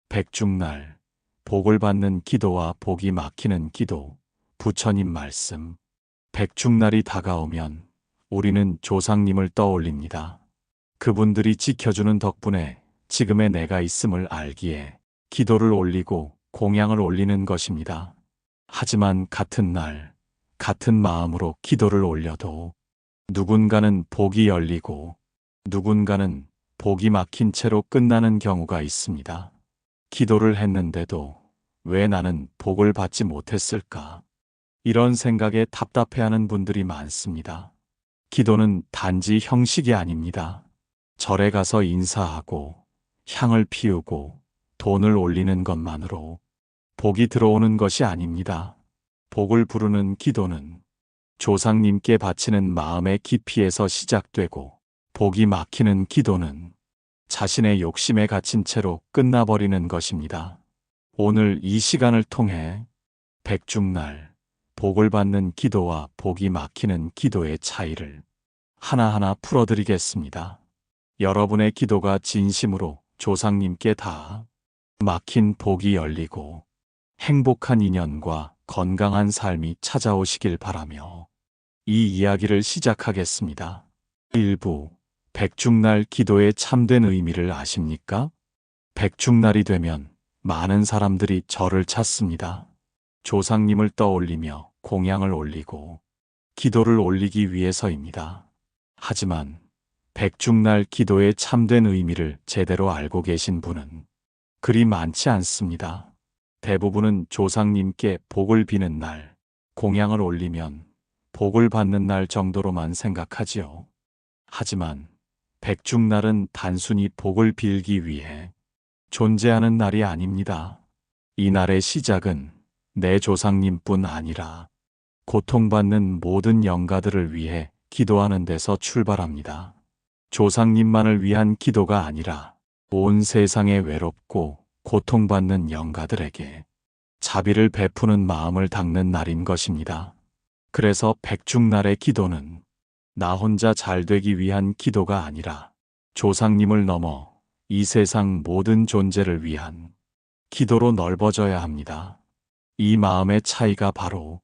백중날, 복을 받는 기도와 복이 막히는 기도, 부처님 말씀. 백중날이 다가오면 우리는 조상님을 떠올립니다. 그분들이 지켜주는 덕분에 지금의 내가 있음을 알기에 기도를 올리고 공양을 올리는 것입니다. 하지만 같은 날, 같은 마음으로 기도를 올려도 누군가는 복이 열리고 누군가는 복이 막힌 채로 끝나는 경우가 있습니다. 기도를 했는데도 왜 나는 복을 받지 못했을까? 이런 생각에 답답해하는 분들이 많습니다. 기도는 단지 형식이 아닙니다. 절에 가서 인사하고 향을 피우고 돈을 올리는 것만으로 복이 들어오는 것이 아닙니다. 복을 부르는 기도는 조상님께 바치는 마음의 깊이에서 시작되고, 복이 막히는 기도는 자신의 욕심에 갇힌 채로 끝나버리는 것입니다. 오늘 이 시간을 통해 백중날, 복을 받는 기도와 복이 막히는 기도의 차이를 하나하나 풀어드리겠습니다. 여러분의 기도가 진심으로 조상님께 닿아 막힌 복이 열리고 행복한 인연과 건강한 삶이 찾아오시길 바라며 이 이야기를 시작하겠습니다. 1부, 백중날 기도의 참된 의미를 아십니까? 백중날이 되면 많은 사람들이 절을 찾습니다. 조상님을 떠올리며 공양을 올리고 기도를 올리기 위해서입니다. 하지만 백중날 기도의 참된 의미를 제대로 알고 계신 분은 그리 많지 않습니다. 대부분은 조상님께 복을 비는 날, 공양을 올리면 복을 받는 날 정도로만 생각하지요. 하지만 백중날은 단순히 복을 빌기 위해 존재하는 날이 아닙니다. 이 날의 시작은 내 조상님뿐 아니라 고통받는 모든 영가들을 위해 기도하는 데서 출발합니다. 조상님만을 위한 기도가 아니라 온 세상에 외롭고 고통받는 영가들에게 자비를 베푸는 마음을 닦는 날인 것입니다. 그래서 백중날의 기도는 나 혼자 잘 되기 위한 기도가 아니라 조상님을 넘어 이 세상 모든 존재를 위한 기도로 넓어져야 합니다. 이 마음의 차이가 바로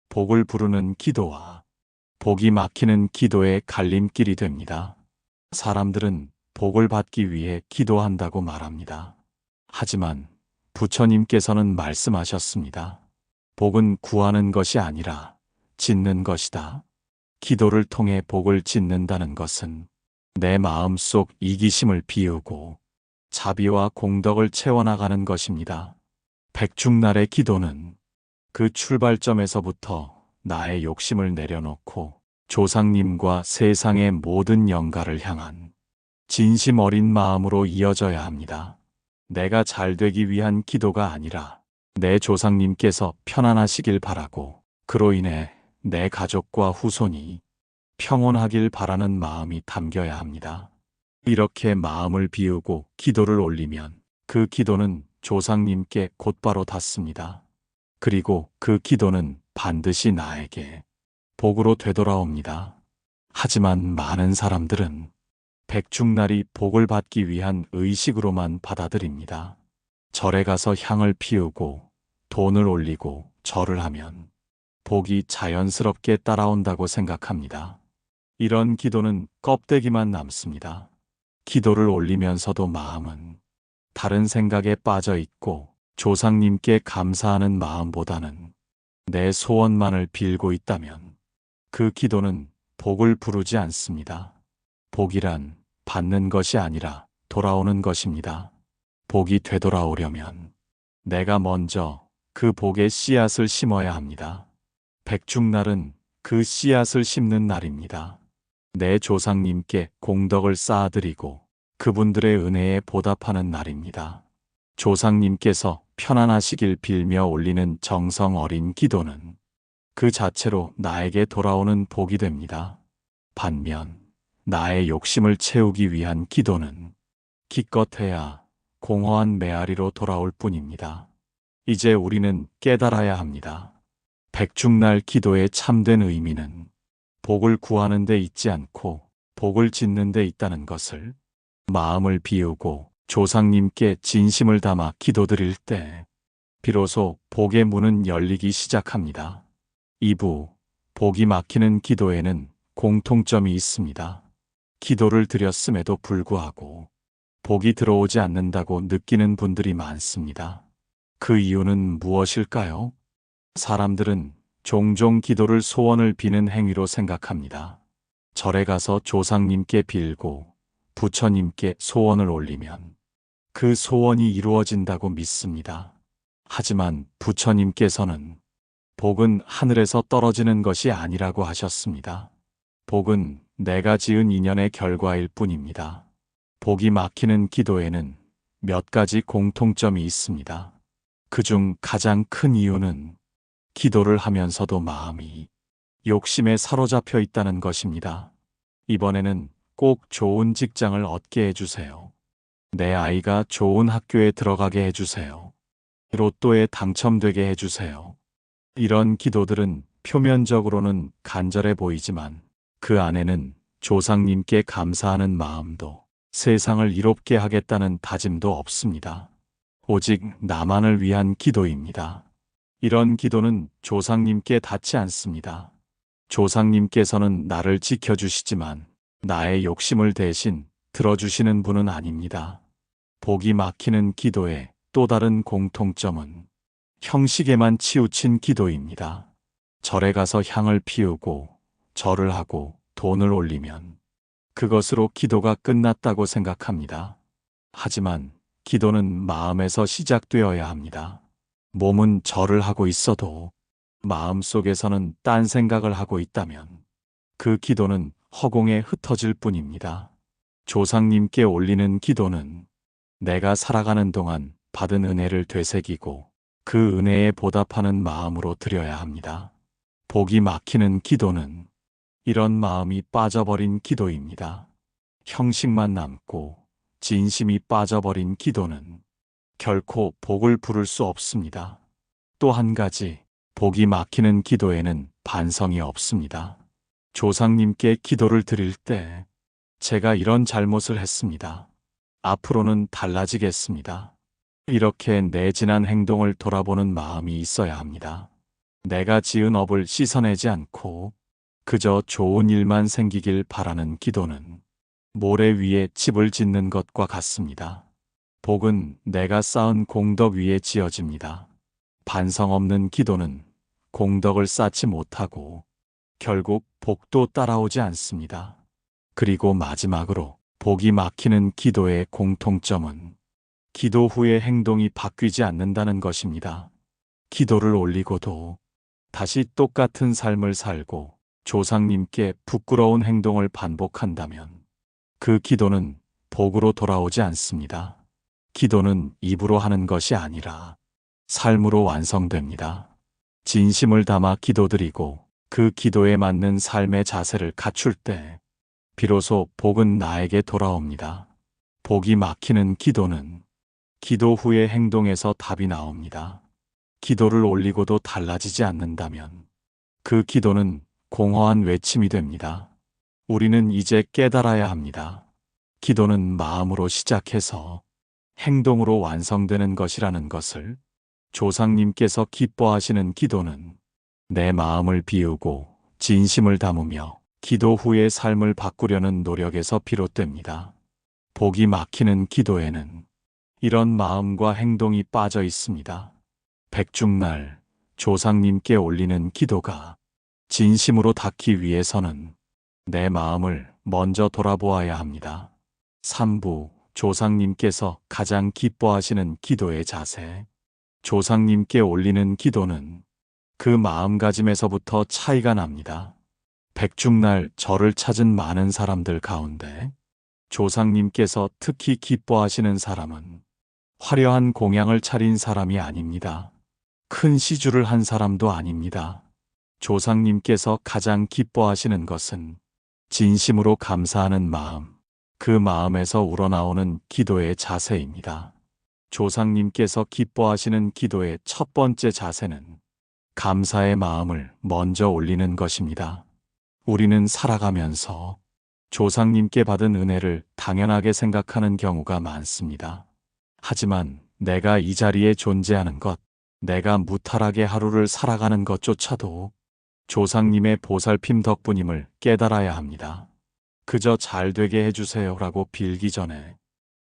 복을 부르는 기도와 복이 막히는 기도의 갈림길이 됩니다. 사람들은 복을 받기 위해 기도한다고 말합니다. 하지만 부처님께서는 말씀하셨습니다. 복은 구하는 것이 아니라 짓는 것이다. 기도를 통해 복을 짓는다는 것은 내 마음속 이기심을 비우고 자비와 공덕을 채워나가는 것입니다. 백중날의 기도는 그 출발점에서부터 나의 욕심을 내려놓고 조상님과 세상의 모든 영가를 향한 진심 어린 마음으로 이어져야 합니다. 내가 잘 되기 위한 기도가 아니라 내 조상님께서 편안하시길 바라고 그로 인해 내 가족과 후손이 평온하길 바라는 마음이 담겨야 합니다. 이렇게 마음을 비우고 기도를 올리면 그 기도는 조상님께 곧바로 닿습니다. 그리고 그 기도는 반드시 나에게 복으로 되돌아옵니다. 하지만 많은 사람들은 백중날이 복을 받기 위한 의식으로만 받아들입니다. 절에 가서 향을 피우고 돈을 올리고 절을 하면 복이 자연스럽게 따라온다고 생각합니다. 이런 기도는 껍데기만 남습니다. 기도를 올리면서도 마음은 다른 생각에 빠져 있고 조상님께 감사하는 마음보다는 내 소원만을 빌고 있다면 그 기도는 복을 부르지 않습니다. 복이란 받는 것이 아니라 돌아오는 것입니다. 복이 되돌아오려면 내가 먼저 그 복의 씨앗을 심어야 합니다. 백중날은 그 씨앗을 심는 날입니다. 내 조상님께 공덕을 쌓아드리고 그분들의 은혜에 보답하는 날입니다. 조상님께서 편안하시길 빌며 올리는 정성 어린 기도는 그 자체로 나에게 돌아오는 복이 됩니다. 반면 나의 욕심을 채우기 위한 기도는 기껏해야 공허한 메아리로 돌아올 뿐입니다. 이제 우리는 깨달아야 합니다. 백중날 기도의 참된 의미는 복을 구하는 데 있지 않고 복을 짓는 데 있다는 것을 마음을 비우고 조상님께 진심을 담아 기도드릴 때 비로소 복의 문은 열리기 시작합니다. 2부, 복이 막히는 기도에는 공통점이 있습니다. 기도를 드렸음에도 불구하고 복이 들어오지 않는다고 느끼는 분들이 많습니다. 그 이유는 무엇일까요? 사람들은 종종 기도를 소원을 비는 행위로 생각합니다. 절에 가서 조상님께 빌고 부처님께 소원을 올리면 그 소원이 이루어진다고 믿습니다. 하지만 부처님께서는 복은 하늘에서 떨어지는 것이 아니라고 하셨습니다. 복은 내가 지은 인연의 결과일 뿐입니다. 복이 막히는 기도에는 몇 가지 공통점이 있습니다. 그중 가장 큰 이유는 기도를 하면서도 마음이 욕심에 사로잡혀 있다는 것입니다. 이번에는 꼭 좋은 직장을 얻게 해주세요. 내 아이가 좋은 학교에 들어가게 해주세요. 로또에 당첨되게 해주세요. 이런 기도들은 표면적으로는 간절해 보이지만 그 안에는 조상님께 감사하는 마음도 세상을 이롭게 하겠다는 다짐도 없습니다. 오직 나만을 위한 기도입니다. 이런 기도는 조상님께 닿지 않습니다. 조상님께서는 나를 지켜주시지만 나의 욕심을 대신 들어주시는 분은 아닙니다. 복이 막히는 기도의 또 다른 공통점은 형식에만 치우친 기도입니다. 절에 가서 향을 피우고 절을 하고 돈을 올리면 그것으로 기도가 끝났다고 생각합니다. 하지만 기도는 마음에서 시작되어야 합니다. 몸은 절을 하고 있어도 마음속에서는 딴 생각을 하고 있다면 그 기도는 허공에 흩어질 뿐입니다. 조상님께 올리는 기도는 내가 살아가는 동안 받은 은혜를 되새기고 그 은혜에 보답하는 마음으로 드려야 합니다. 복이 막히는 기도는 이런 마음이 빠져버린 기도입니다. 형식만 남고 진심이 빠져버린 기도는 결코 복을 부를 수 없습니다. 또 한 가지, 복이 막히는 기도에는 반성이 없습니다. 조상님께 기도를 드릴 때 제가 이런 잘못을 했습니다. 앞으로는 달라지겠습니다. 이렇게 내 지난 행동을 돌아보는 마음이 있어야 합니다. 내가 지은 업을 씻어내지 않고 그저 좋은 일만 생기길 바라는 기도는 모래 위에 집을 짓는 것과 같습니다. 복은 내가 쌓은 공덕 위에 지어집니다. 반성 없는 기도는 공덕을 쌓지 못하고 결국 복도 따라오지 않습니다. 그리고 마지막으로 복이 막히는 기도의 공통점은 기도 후의 행동이 바뀌지 않는다는 것입니다. 기도를 올리고도 다시 똑같은 삶을 살고 조상님께 부끄러운 행동을 반복한다면 그 기도는 복으로 돌아오지 않습니다. 기도는 입으로 하는 것이 아니라 삶으로 완성됩니다. 진심을 담아 기도드리고 그 기도에 맞는 삶의 자세를 갖출 때 비로소 복은 나에게 돌아옵니다. 복이 막히는 기도는 기도 후의 행동에서 답이 나옵니다. 기도를 올리고도 달라지지 않는다면 그 기도는 공허한 외침이 됩니다. 우리는 이제 깨달아야 합니다. 기도는 마음으로 시작해서 행동으로 완성되는 것이라는 것을. 조상님께서 기뻐하시는 기도는 내 마음을 비우고 진심을 담으며 기도 후의 삶을 바꾸려는 노력에서 비롯됩니다. 복이 막히는 기도에는 이런 마음과 행동이 빠져 있습니다. 백중날 조상님께 올리는 기도가 진심으로 닿기 위해서는 내 마음을 먼저 돌아보아야 합니다. 3부 조상님께서 가장 기뻐하시는 기도의 자세. 조상님께 올리는 기도는 그 마음가짐에서부터 차이가 납니다. 백중날 절을 찾은 많은 사람들 가운데 조상님께서 특히 기뻐하시는 사람은 화려한 공양을 차린 사람이 아닙니다. 큰 시주를 한 사람도 아닙니다. 조상님께서 가장 기뻐하시는 것은 진심으로 감사하는 마음, 그 마음에서 우러나오는 기도의 자세입니다. 조상님께서 기뻐하시는 기도의 첫 번째 자세는 감사의 마음을 먼저 올리는 것입니다. 우리는 살아가면서 조상님께 받은 은혜를 당연하게 생각하는 경우가 많습니다. 하지만 내가 이 자리에 존재하는 것, 내가 무탈하게 하루를 살아가는 것조차도 조상님의 보살핌 덕분임을 깨달아야 합니다. 그저 잘 되게 해주세요라고 빌기 전에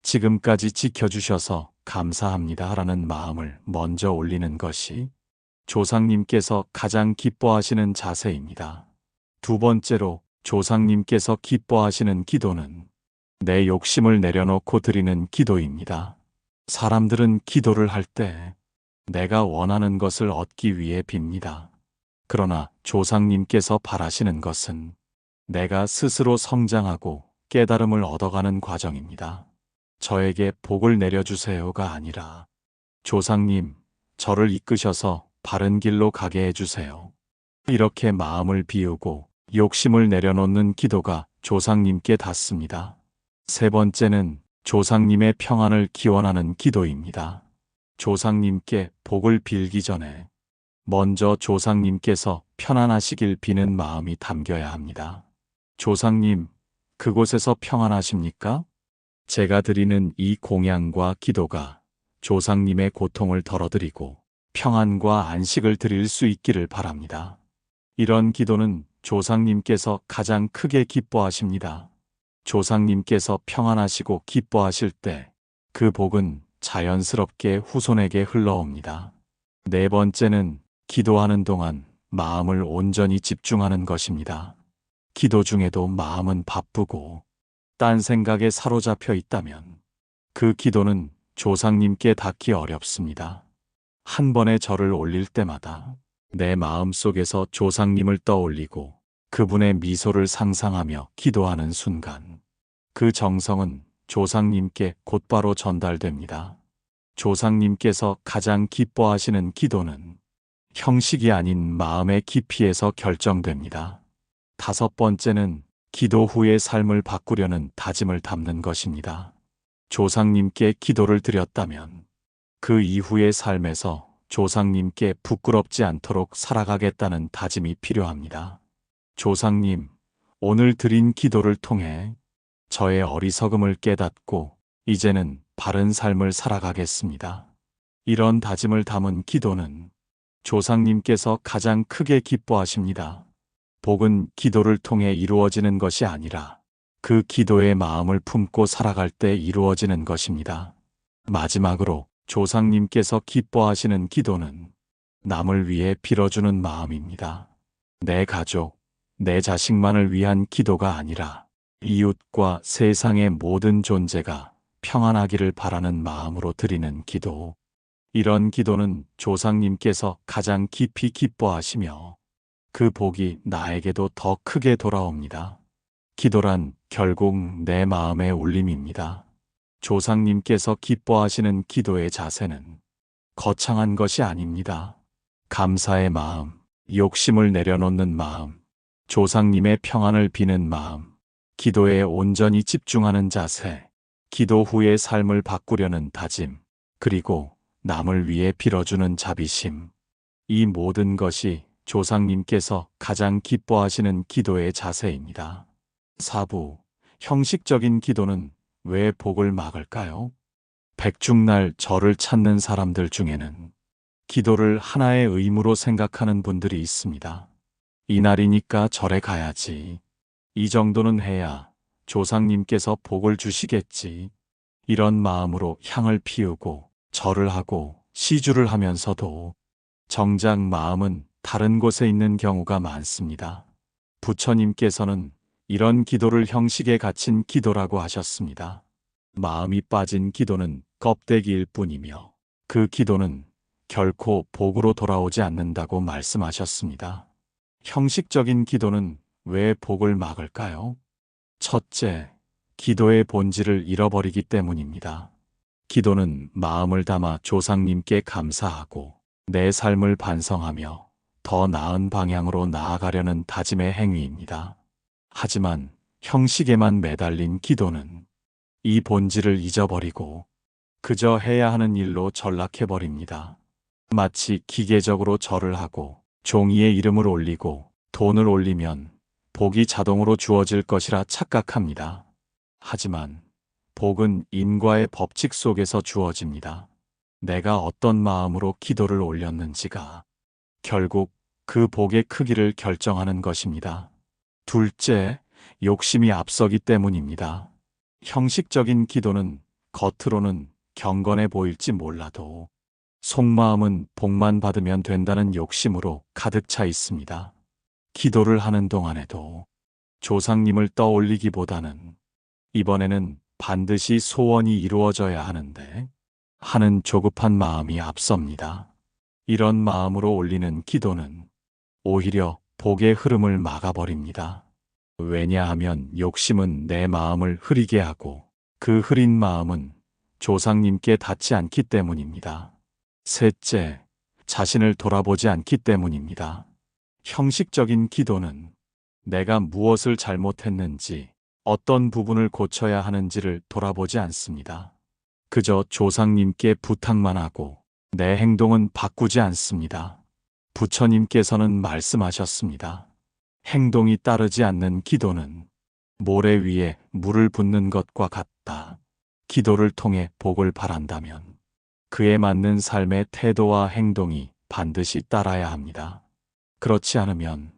지금까지 지켜주셔서 감사합니다 라는 마음을 먼저 올리는 것이 조상님께서 가장 기뻐하시는 자세입니다. 두 번째로 조상님께서 기뻐하시는 기도는 내 욕심을 내려놓고 드리는 기도입니다. 사람들은 기도를 할 때 내가 원하는 것을 얻기 위해 빕니다. 그러나 조상님께서 바라시는 것은 내가 스스로 성장하고 깨달음을 얻어가는 과정입니다. 저에게 복을 내려주세요가 아니라 조상님, 저를 이끄셔서 바른 길로 가게 해주세요. 이렇게 마음을 비우고 욕심을 내려놓는 기도가 조상님께 닿습니다. 세 번째는 조상님의 평안을 기원하는 기도입니다. 조상님께 복을 빌기 전에 먼저 조상님께서 편안하시길 비는 마음이 담겨야 합니다. 조상님, 그곳에서 평안하십니까? 제가 드리는 이 공양과 기도가 조상님의 고통을 덜어드리고 평안과 안식을 드릴 수 있기를 바랍니다. 이런 기도는 조상님께서 가장 크게 기뻐하십니다. 조상님께서 평안하시고 기뻐하실 때 그 복은 자연스럽게 후손에게 흘러옵니다. 네 번째는 기도하는 동안 마음을 온전히 집중하는 것입니다. 기도 중에도 마음은 바쁘고 딴 생각에 사로잡혀 있다면 그 기도는 조상님께 닿기 어렵습니다. 한 번의 절을 올릴 때마다 내 마음 속에서 조상님을 떠올리고 그분의 미소를 상상하며 기도하는 순간 그 정성은 조상님께 곧바로 전달됩니다. 조상님께서 가장 기뻐하시는 기도는 형식이 아닌 마음의 깊이에서 결정됩니다. 다섯 번째는 기도 후의 삶을 바꾸려는 다짐을 담는 것입니다. 조상님께 기도를 드렸다면 그 이후의 삶에서 조상님께 부끄럽지 않도록 살아가겠다는 다짐이 필요합니다. 조상님, 오늘 드린 기도를 통해 저의 어리석음을 깨닫고 이제는 바른 삶을 살아가겠습니다. 이런 다짐을 담은 기도는 조상님께서 가장 크게 기뻐하십니다. 복은 기도를 통해 이루어지는 것이 아니라 그 기도의 마음을 품고 살아갈 때 이루어지는 것입니다. 마지막으로 조상님께서 기뻐하시는 기도는 남을 위해 빌어주는 마음입니다. 내 가족, 내 자식만을 위한 기도가 아니라 이웃과 세상의 모든 존재가 평안하기를 바라는 마음으로 드리는 기도. 이런 기도는 조상님께서 가장 깊이 기뻐하시며 그 복이 나에게도 더 크게 돌아옵니다. 기도란 결국 내 마음의 울림입니다. 조상님께서 기뻐하시는 기도의 자세는 거창한 것이 아닙니다. 감사의 마음, 욕심을 내려놓는 마음, 조상님의 평안을 비는 마음, 기도에 온전히 집중하는 자세, 기도 후의 삶을 바꾸려는 다짐, 그리고 남을 위해 빌어주는 자비심. 이 모든 것이 조상님께서 가장 기뻐하시는 기도의 자세입니다. 4부, 형식적인 기도는 왜 복을 막을까요? 백중날 절을 찾는 사람들 중에는 기도를 하나의 의무로 생각하는 분들이 있습니다. 이날이니까 절에 가야지. 이 정도는 해야 조상님께서 복을 주시겠지. 이런 마음으로 향을 피우고 절을 하고 시주를 하면서도 정작 마음은 다른 곳에 있는 경우가 많습니다. 부처님께서는 이런 기도를 형식에 갇힌 기도라고 하셨습니다. 마음이 빠진 기도는 껍데기일 뿐이며 그 기도는 결코 복으로 돌아오지 않는다고 말씀하셨습니다. 형식적인 기도는 왜 복을 막을까요? 첫째, 기도의 본질을 잃어버리기 때문입니다. 기도는 마음을 담아 조상님께 감사하고 내 삶을 반성하며 더 나은 방향으로 나아가려는 다짐의 행위입니다. 하지만 형식에만 매달린 기도는 이 본질을 잊어버리고 그저 해야 하는 일로 전락해버립니다. 마치 기계적으로 절을 하고 종이에 이름을 올리고 돈을 올리면 복이 자동으로 주어질 것이라 착각합니다. 하지만 복은 인과의 법칙 속에서 주어집니다. 내가 어떤 마음으로 기도를 올렸는지가 결국 그 복의 크기를 결정하는 것입니다. 둘째, 욕심이 앞서기 때문입니다. 형식적인 기도는 겉으로는 경건해 보일지 몰라도 속마음은 복만 받으면 된다는 욕심으로 가득 차 있습니다. 기도를 하는 동안에도 조상님을 떠올리기보다는 이번에는 반드시 소원이 이루어져야 하는데 하는 조급한 마음이 앞섭니다. 이런 마음으로 올리는 기도는 오히려 복의 흐름을 막아버립니다. 왜냐하면 욕심은 내 마음을 흐리게 하고 그 흐린 마음은 조상님께 닿지 않기 때문입니다. 셋째, 자신을 돌아보지 않기 때문입니다. 형식적인 기도는 내가 무엇을 잘못했는지, 어떤 부분을 고쳐야 하는지를 돌아보지 않습니다. 그저 조상님께 부탁만 하고 내 행동은 바꾸지 않습니다. 부처님께서는 말씀하셨습니다. 행동이 따르지 않는 기도는 모래 위에 물을 붓는 것과 같다. 기도를 통해 복을 바란다면 그에 맞는 삶의 태도와 행동이 반드시 따라야 합니다. 그렇지 않으면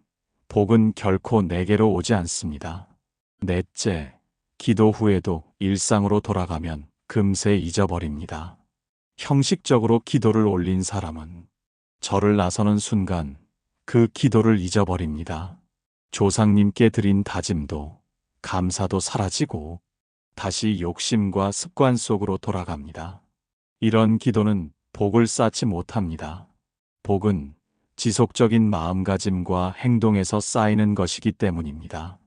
복은 결코 내게로 오지 않습니다. 넷째, 기도 후에도 일상으로 돌아가면 금세 잊어버립니다. 형식적으로 기도를 올린 사람은 절을 나서는 순간 그 기도를 잊어버립니다. 조상님께 드린 다짐도 감사도 사라지고 다시 욕심과 습관 속으로 돌아갑니다. 이런 기도는 복을 쌓지 못합니다. 복은 지속적인 마음가짐과 행동에서 쌓이는 것이기 때문입니다.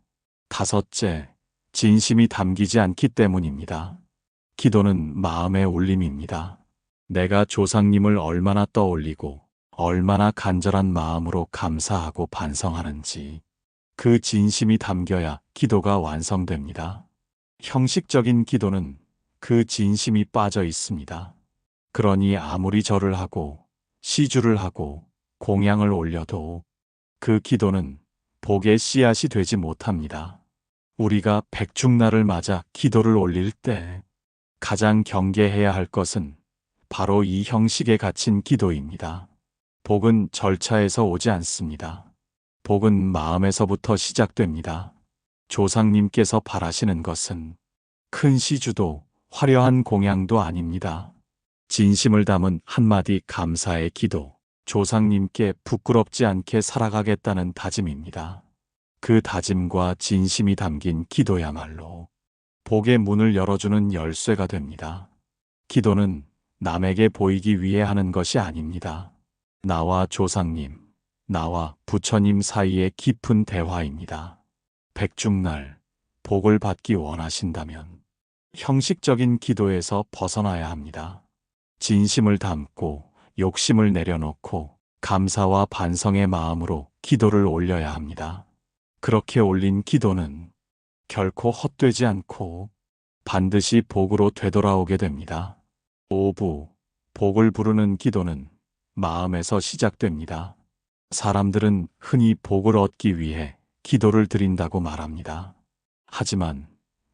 다섯째, 진심이 담기지 않기 때문입니다. 기도는 마음의 울림입니다. 내가 조상님을 얼마나 떠올리고 얼마나 간절한 마음으로 감사하고 반성하는지 그 진심이 담겨야 기도가 완성됩니다. 형식적인 기도는 그 진심이 빠져 있습니다. 그러니 아무리 절을 하고 시주를 하고 공양을 올려도 그 기도는 복의 씨앗이 되지 못합니다. 우리가 백중날을 맞아 기도를 올릴 때 가장 경계해야 할 것은 바로 이 형식에 갇힌 기도입니다. 복은 절차에서 오지 않습니다. 복은 마음에서부터 시작됩니다. 조상님께서 바라시는 것은 큰 시주도 화려한 공양도 아닙니다. 진심을 담은 한마디 감사의 기도, 조상님께 부끄럽지 않게 살아가겠다는 다짐입니다. 그 다짐과 진심이 담긴 기도야말로 복의 문을 열어주는 열쇠가 됩니다. 기도는 남에게 보이기 위해 하는 것이 아닙니다. 나와 조상님, 나와 부처님 사이의 깊은 대화입니다. 백중날 복을 받기 원하신다면 형식적인 기도에서 벗어나야 합니다. 진심을 담고 욕심을 내려놓고 감사와 반성의 마음으로 기도를 올려야 합니다. 그렇게 올린 기도는 결코 헛되지 않고 반드시 복으로 되돌아오게 됩니다. 5부, 복을 부르는 기도는 마음에서 시작됩니다. 사람들은 흔히 복을 얻기 위해 기도를 드린다고 말합니다. 하지만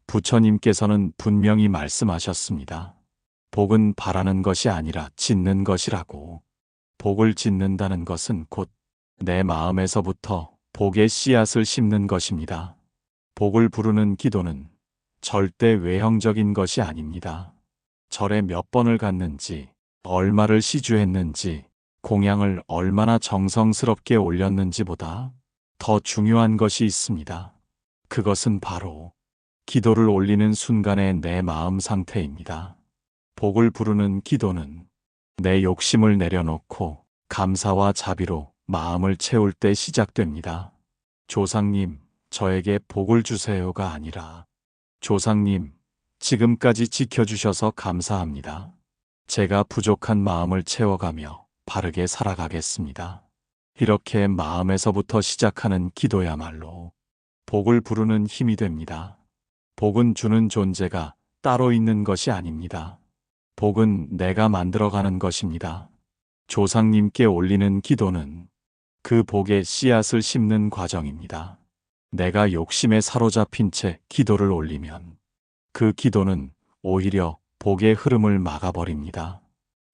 부처님께서는 분명히 말씀하셨습니다. 복은 바라는 것이 아니라 짓는 것이라고. 복을 짓는다는 것은 곧 내 마음에서부터 복의 씨앗을 심는 것입니다. 복을 부르는 기도는 절대 외형적인 것이 아닙니다. 절에 몇 번을 갔는지, 얼마를 시주했는지, 공양을 얼마나 정성스럽게 올렸는지보다 더 중요한 것이 있습니다. 그것은 바로 기도를 올리는 순간의 내 마음 상태입니다. 복을 부르는 기도는 내 욕심을 내려놓고 감사와 자비로 마음을 채울 때 시작됩니다. 조상님, 저에게 복을 주세요가 아니라 조상님, 지금까지 지켜주셔서 감사합니다. 제가 부족한 마음을 채워가며 바르게 살아가겠습니다. 이렇게 마음에서부터 시작하는 기도야말로 복을 부르는 힘이 됩니다. 복은 주는 존재가 따로 있는 것이 아닙니다. 복은 내가 만들어가는 것입니다. 조상님께 올리는 기도는 그 복의 씨앗을 심는 과정입니다. 내가 욕심에 사로잡힌 채 기도를 올리면 그 기도는 오히려 복의 흐름을 막아버립니다.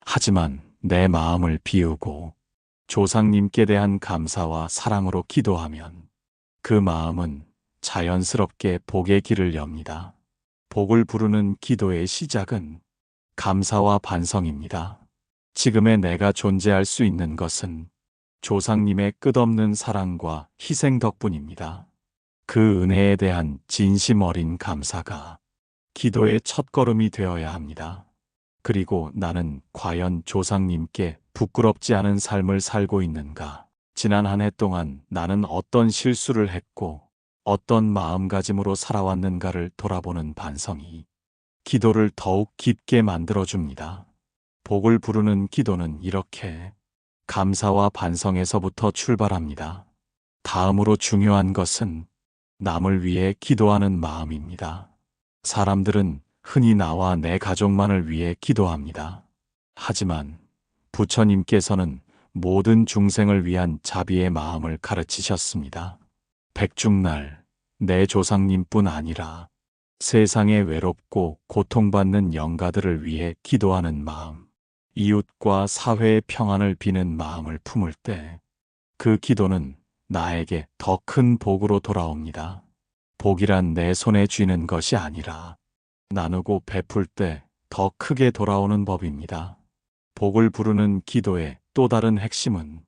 하지만 내 마음을 비우고 조상님께 대한 감사와 사랑으로 기도하면 그 마음은 자연스럽게 복의 길을 엽니다. 복을 부르는 기도의 시작은 감사와 반성입니다. 지금의 내가 존재할 수 있는 것은 조상님의 끝없는 사랑과 희생 덕분입니다. 그 은혜에 대한 진심 어린 감사가 기도의 첫걸음이 되어야 합니다. 그리고 나는 과연 조상님께 부끄럽지 않은 삶을 살고 있는가? 지난 한 해 동안 나는 어떤 실수를 했고 어떤 마음가짐으로 살아왔는가를 돌아보는 반성이 기도를 더욱 깊게 만들어줍니다. 복을 부르는 기도는 이렇게 감사와 반성에서부터 출발합니다. 다음으로 중요한 것은 남을 위해 기도하는 마음입니다. 사람들은 흔히 나와 내 가족만을 위해 기도합니다. 하지만 부처님께서는 모든 중생을 위한 자비의 마음을 가르치셨습니다. 백중날 내 조상님뿐 아니라 세상에 외롭고 고통받는 영가들을 위해 기도하는 마음, 이웃과 사회의 평안을 비는 마음을 품을 때 그 기도는 나에게 더 큰 복으로 돌아옵니다. 복이란 내 손에 쥐는 것이 아니라 나누고 베풀 때 더 크게 돌아오는 법입니다. 복을 부르는 기도의 또 다른 핵심은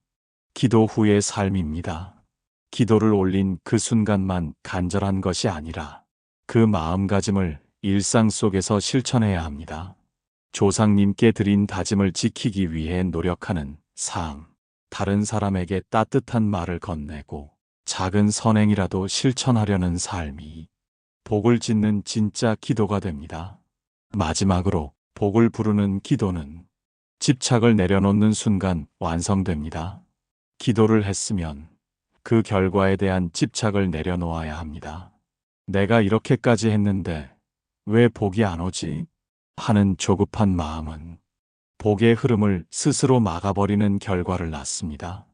기도 후의 삶입니다. 기도를 올린 그 순간만 간절한 것이 아니라 그 마음가짐을 일상 속에서 실천해야 합니다. 조상님께 드린 다짐을 지키기 위해 노력하는 삶, 다른 사람에게 따뜻한 말을 건네고 작은 선행이라도 실천하려는 삶이 복을 짓는 진짜 기도가 됩니다. 마지막으로 복을 부르는 기도는 집착을 내려놓는 순간 완성됩니다. 기도를 했으면 그 결과에 대한 집착을 내려놓아야 합니다. 내가 이렇게까지 했는데 왜 복이 안 오지? 하는 조급한 마음은 복의 흐름을 스스로 막아버리는 결과를 낳습니다.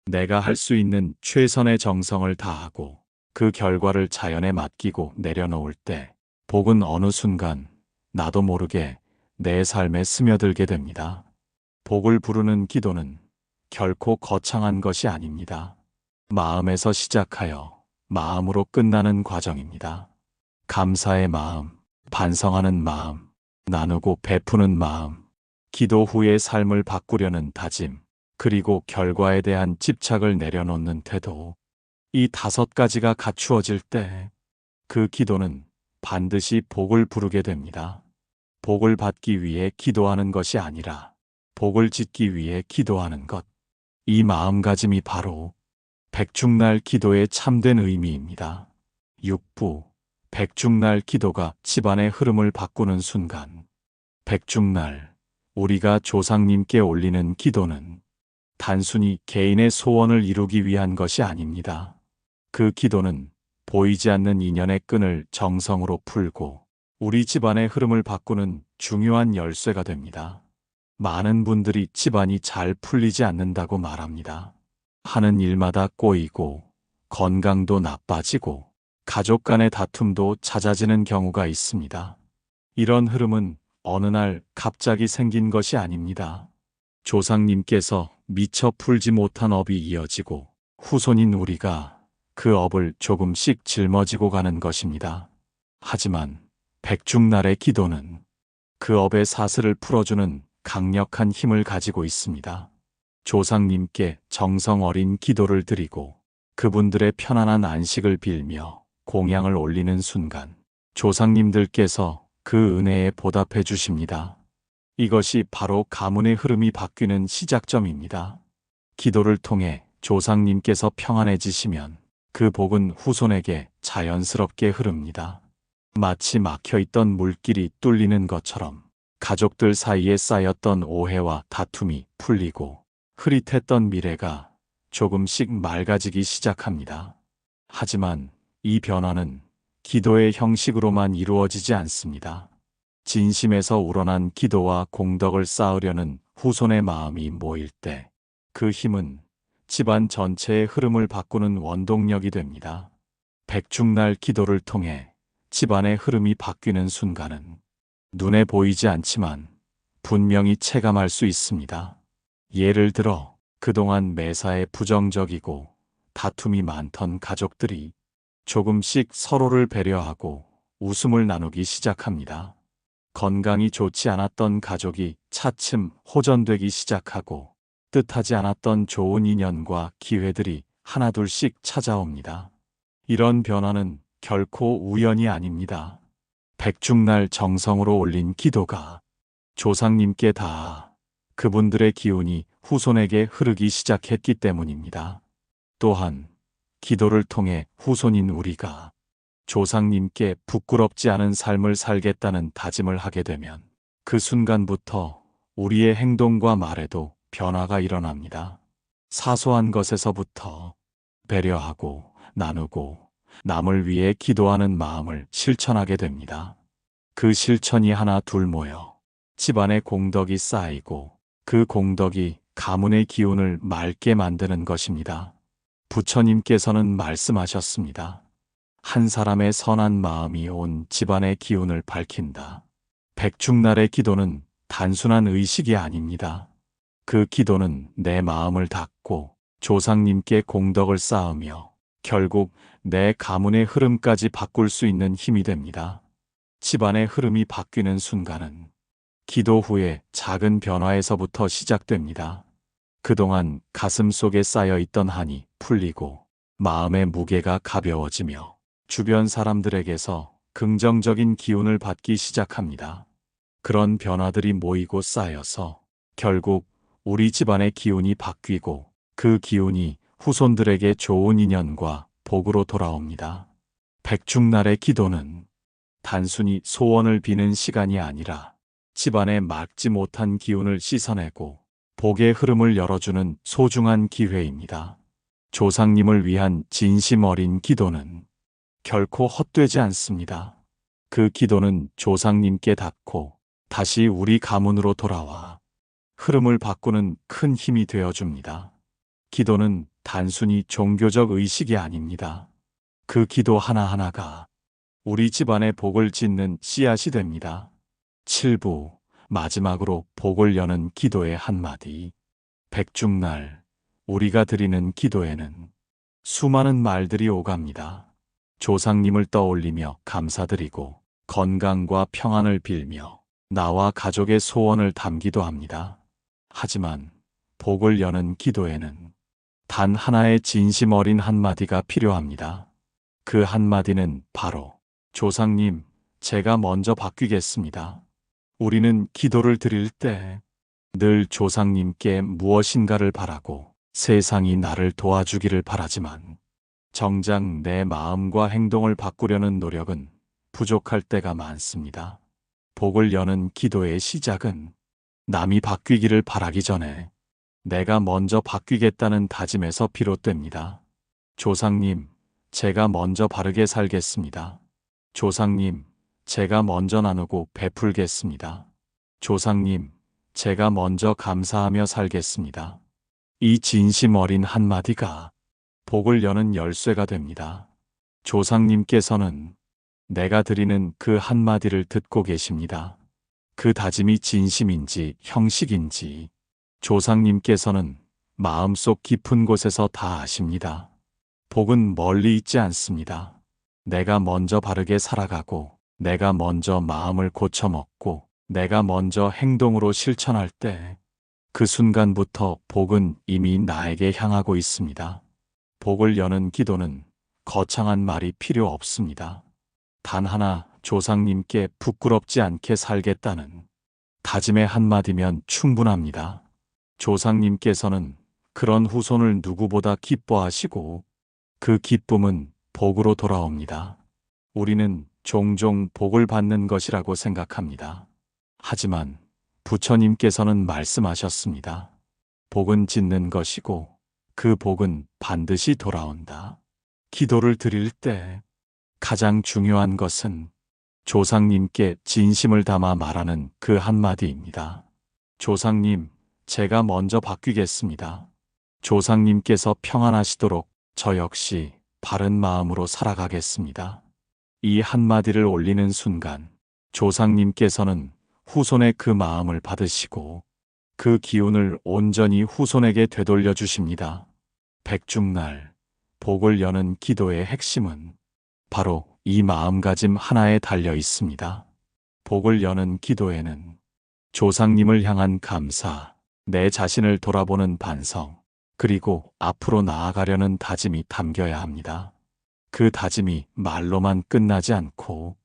내가 할 수 있는 최선의 정성을 다하고 그 결과를 자연에 맡기고 내려놓을 때 복은 어느 순간 나도 모르게 내 삶에 스며들게 됩니다. 복을 부르는 기도는 결코 거창한 것이 아닙니다. 마음에서 시작하여 마음으로 끝나는 과정입니다. 감사의 마음, 반성하는 마음, 나누고 베푸는 마음, 기도 후의 삶을 바꾸려는 다짐, 그리고 결과에 대한 집착을 내려놓는 태도. 이 5가지가 갖추어질 때 그 기도는 반드시 복을 부르게 됩니다. 복을 받기 위해 기도하는 것이 아니라 복을 짓기 위해 기도하는 것. 이 마음가짐이 바로 백중날 기도의 참된 의미입니다. 6부 백중날 기도가 집안의 흐름을 바꾸는 순간. 백중날 우리가 조상님께 올리는 기도는 단순히 개인의 소원을 이루기 위한 것이 아닙니다. 그 기도는 보이지 않는 인연의 끈을 정성으로 풀고 우리 집안의 흐름을 바꾸는 중요한 열쇠가 됩니다. 많은 분들이 집안이 잘 풀리지 않는다고 말합니다. 하는 일마다 꼬이고 건강도 나빠지고 가족 간의 다툼도 잦아지는 경우가 있습니다. 이런 흐름은 어느 날 갑자기 생긴 것이 아닙니다. 조상님께서 미처 풀지 못한 업이 이어지고 후손인 우리가 그 업을 조금씩 짊어지고 가는 것입니다. 하지만 백중날의 기도는 그 업의 사슬을 풀어주는 강력한 힘을 가지고 있습니다. 조상님께 정성 어린 기도를 드리고 그분들의 편안한 안식을 빌며 공양을 올리는 순간 조상님들께서 그 은혜에 보답해 주십니다. 이것이 바로 가문의 흐름이 바뀌는 시작점입니다. 기도를 통해 조상님께서 평안해지시면 그 복은 후손에게 자연스럽게 흐릅니다. 마치 막혀있던 물길이 뚫리는 것처럼 가족들 사이에 쌓였던 오해와 다툼이 풀리고 흐릿했던 미래가 조금씩 맑아지기 시작합니다. 하지만 이 변화는 기도의 형식으로만 이루어지지 않습니다. 진심에서 우러난 기도와 공덕을 쌓으려는 후손의 마음이 모일 때 그 힘은 집안 전체의 흐름을 바꾸는 원동력이 됩니다. 백중날 기도를 통해 집안의 흐름이 바뀌는 순간은 눈에 보이지 않지만 분명히 체감할 수 있습니다. 예를 들어 그동안 매사에 부정적이고 다툼이 많던 가족들이 조금씩 서로를 배려하고 웃음을 나누기 시작합니다. 건강이 좋지 않았던 가족이 차츰 호전되기 시작하고 뜻하지 않았던 좋은 인연과 기회들이 하나둘씩 찾아옵니다. 이런 변화는 결코 우연이 아닙니다. 백중날 정성으로 올린 기도가 조상님께 닿아 그분들의 기운이 후손에게 흐르기 시작했기 때문입니다. 또한 기도를 통해 후손인 우리가 조상님께 부끄럽지 않은 삶을 살겠다는 다짐을 하게 되면 그 순간부터 우리의 행동과 말에도 변화가 일어납니다. 사소한 것에서부터 배려하고 나누고 남을 위해 기도하는 마음을 실천하게 됩니다. 그 실천이 하나 둘 모여 집안의 공덕이 쌓이고 그 공덕이 가문의 기운을 맑게 만드는 것입니다. 부처님께서는 말씀하셨습니다. 한 사람의 선한 마음이 온 집안의 기운을 밝힌다. 백중날의 기도는 단순한 의식이 아닙니다. 그 기도는 내 마음을 닫고 조상님께 공덕을 쌓으며 결국 내 가문의 흐름까지 바꿀 수 있는 힘이 됩니다. 집안의 흐름이 바뀌는 순간은 기도 후에 작은 변화에서부터 시작됩니다. 그동안 가슴 속에 쌓여 있던 한이 풀리고 마음의 무게가 가벼워지며 주변 사람들에게서 긍정적인 기운을 받기 시작합니다. 그런 변화들이 모이고 쌓여서 결국 우리 집안의 기운이 바뀌고 그 기운이 후손들에게 좋은 인연과 복으로 돌아옵니다. 백중날의 기도는 단순히 소원을 비는 시간이 아니라 집안에 막지 못한 기운을 씻어내고 복의 흐름을 열어주는 소중한 기회입니다. 조상님을 위한 진심 어린 기도는 결코 헛되지 않습니다. 그 기도는 조상님께 닿고 다시 우리 가문으로 돌아와 흐름을 바꾸는 큰 힘이 되어줍니다. 기도는 단순히 종교적 의식이 아닙니다. 그 기도 하나하나가 우리 집안의 복을 짓는 씨앗이 됩니다. 7부 마지막으로 복을 여는 기도의 한마디. 백중날 우리가 드리는 기도에는 수많은 말들이 오갑니다. 조상님을 떠올리며 감사드리고 건강과 평안을 빌며 나와 가족의 소원을 담기도 합니다. 하지만 복을 여는 기도에는 단 하나의 진심 어린 한마디가 필요합니다. 그 한마디는 바로 조상님, 제가 먼저 바뀌겠습니다. 우리는 기도를 드릴 때 늘 조상님께 무엇인가를 바라고 세상이 나를 도와주기를 바라지만 정작 내 마음과 행동을 바꾸려는 노력은 부족할 때가 많습니다. 복을 여는 기도의 시작은 남이 바뀌기를 바라기 전에 내가 먼저 바뀌겠다는 다짐에서 비롯됩니다. 조상님, 제가 먼저 바르게 살겠습니다. 조상님, 제가 먼저 나누고 베풀겠습니다. 조상님, 제가 먼저 감사하며 살겠습니다. 이 진심 어린 한마디가 복을 여는 열쇠가 됩니다. 조상님께서는 내가 드리는 그 한마디를 듣고 계십니다. 그 다짐이 진심인지 형식인지 조상님께서는 마음속 깊은 곳에서 다 아십니다. 복은 멀리 있지 않습니다. 내가 먼저 바르게 살아가고 내가 먼저 마음을 고쳐먹고 내가 먼저 행동으로 실천할 때 그 순간부터 복은 이미 나에게 향하고 있습니다. 복을 여는 기도는 거창한 말이 필요 없습니다. 단 하나 조상님께 부끄럽지 않게 살겠다는 다짐의 한마디면 충분합니다. 조상님께서는 그런 후손을 누구보다 기뻐하시고 그 기쁨은 복으로 돌아옵니다. 우리는 종종 복을 받는 것이라고 생각합니다. 하지만 부처님께서는 말씀하셨습니다. 복은 짓는 것이고 그 복은 반드시 돌아온다. 기도를 드릴 때 가장 중요한 것은 조상님께 진심을 담아 말하는 그 한마디입니다. 조상님, 제가 먼저 바뀌겠습니다. 조상님께서 평안하시도록 저 역시 바른 마음으로 살아가겠습니다. 이 한마디를 올리는 순간 조상님께서는 후손의 그 마음을 받으시고 그 기운을 온전히 후손에게 되돌려 주십니다. 백중날 복을 여는 기도의 핵심은 바로 이 마음가짐 하나에 달려 있습니다. 복을 여는 기도에는 조상님을 향한 감사, 내 자신을 돌아보는 반성, 그리고 앞으로 나아가려는 다짐이 담겨야 합니다. 그 다짐이 말로만 끝나지 않고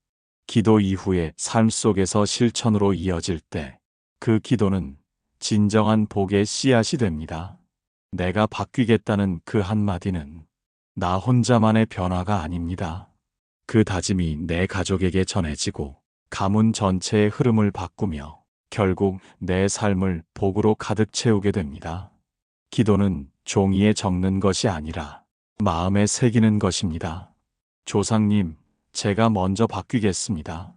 기도 이후의 삶 속에서 실천으로 이어질 때 그 기도는 진정한 복의 씨앗이 됩니다. 내가 바뀌겠다는 그 한마디는 나 혼자만의 변화가 아닙니다. 그 다짐이 내 가족에게 전해지고 가문 전체의 흐름을 바꾸며 결국 내 삶을 복으로 가득 채우게 됩니다. 기도는 종이에 적는 것이 아니라 마음에 새기는 것입니다. 조상님, 제가 먼저 바뀌겠습니다.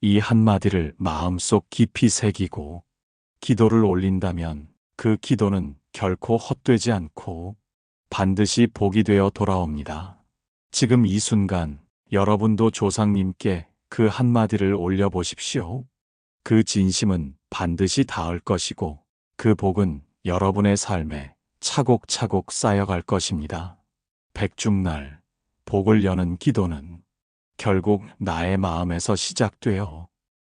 이 한마디를 마음속 깊이 새기고 기도를 올린다면 그 기도는 결코 헛되지 않고 반드시 복이 되어 돌아옵니다. 지금 이 순간 여러분도 조상님께 그 한마디를 올려보십시오. 그 진심은 반드시 닿을 것이고 그 복은 여러분의 삶에 차곡차곡 쌓여갈 것입니다. 백중날 복을 여는 기도는 결국 나의 마음에서 시작되어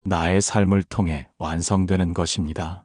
나의 삶을 통해 완성되는 것입니다.